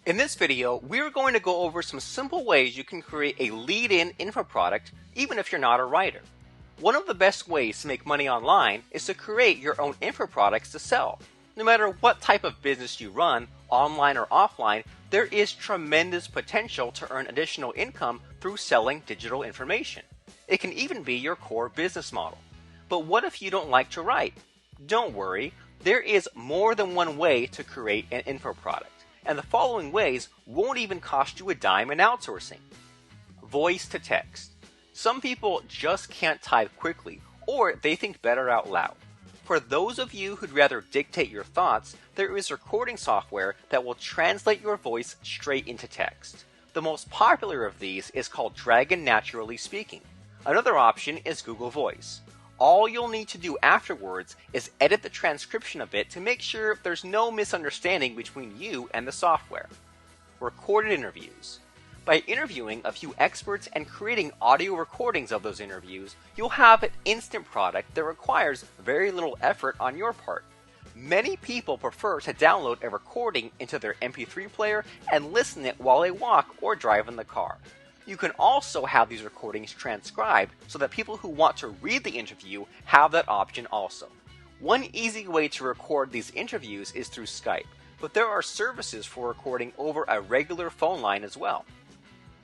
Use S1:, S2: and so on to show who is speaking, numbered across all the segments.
S1: In this video, we're going to go over some simple ways you can create a lead-in info product even if you're not a writer. One of the best ways to make money online is to create your own info products to sell. No matter what type of business you run, online or offline, there is tremendous potential to earn additional income through selling digital information. It can even be your core business model. But what if you don't like to write? Don't worry, there is more than one way to create an info product. And the following ways won't even cost you a dime in outsourcing. Voice to text. Some people just can't type quickly, or they think better out loud. For those of you who'd rather dictate your thoughts, there is recording software that will translate your voice straight into text. The most popular of these is called Dragon Naturally Speaking. Another option is Google Voice. All you'll need to do afterwards is edit the transcription a bit to make sure there's no misunderstanding between you and the software. Recorded interviews. By interviewing a few experts and creating audio recordings of those interviews, you'll have an instant product that requires very little effort on your part. Many people prefer to download a recording into their MP3 player and listen it while they walk or drive in the car. You can also have these recordings transcribed so that people who want to read the interview have that option also. One easy way to record these interviews is through Skype, but there are services for recording over a regular phone line as well.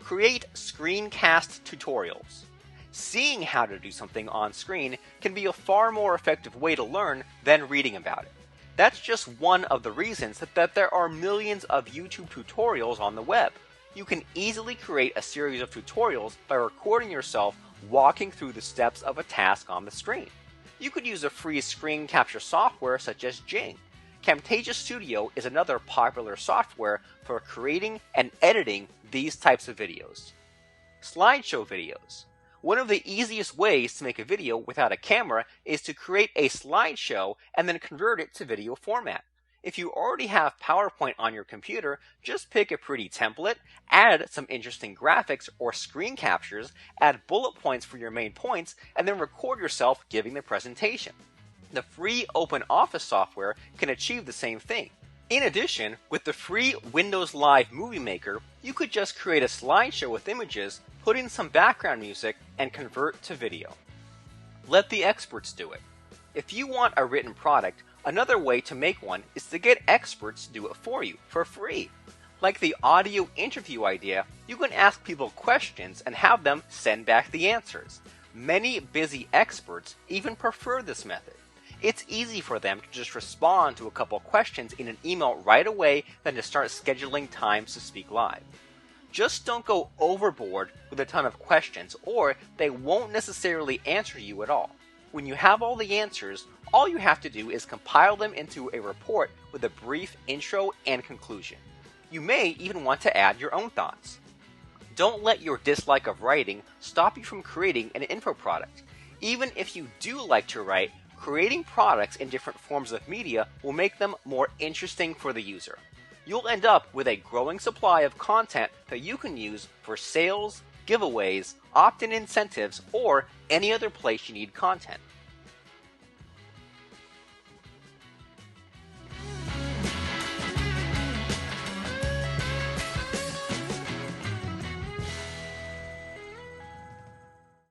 S1: Create screencast tutorials. Seeing how to do something on screen can be a far more effective way to learn than reading about it. That's just one of the reasons that there are millions of YouTube tutorials on the web. You can easily create a series of tutorials by recording yourself walking through the steps of a task on the screen. You could use a free screen capture software such as Jing. Camtasia Studio is another popular software for creating and editing these types of videos. Slideshow videos. One of the easiest ways to make a video without a camera is to create a slideshow and then convert it to video format. If you already have PowerPoint on your computer, just pick a pretty template, add some interesting graphics or screen captures, add bullet points for your main points, and then record yourself giving the presentation. The free OpenOffice software can achieve the same thing. In addition, with the free Windows Live Movie Maker, you could just create a slideshow with images, put in some background music, and convert to video. Let the experts do it. If you want a written product, another way to make one is to get experts to do it for you for free. Like the audio interview idea, you can ask people questions and have them send back the answers. Many busy experts even prefer this method. It's easy for them to just respond to a couple questions in an email right away than to start scheduling times to speak live. Just don't go overboard with a ton of questions, or they won't necessarily answer you at all. When you have all the answers, all you have to do is compile them into a report with a brief intro and conclusion. You may even want to add your own thoughts. Don't let your dislike of writing stop you from creating an info product. Even if you do like to write, creating products in different forms of media will make them more interesting for the user. You'll end up with a growing supply of content that you can use for sales, giveaways, opt-in incentives, or any other place you need content.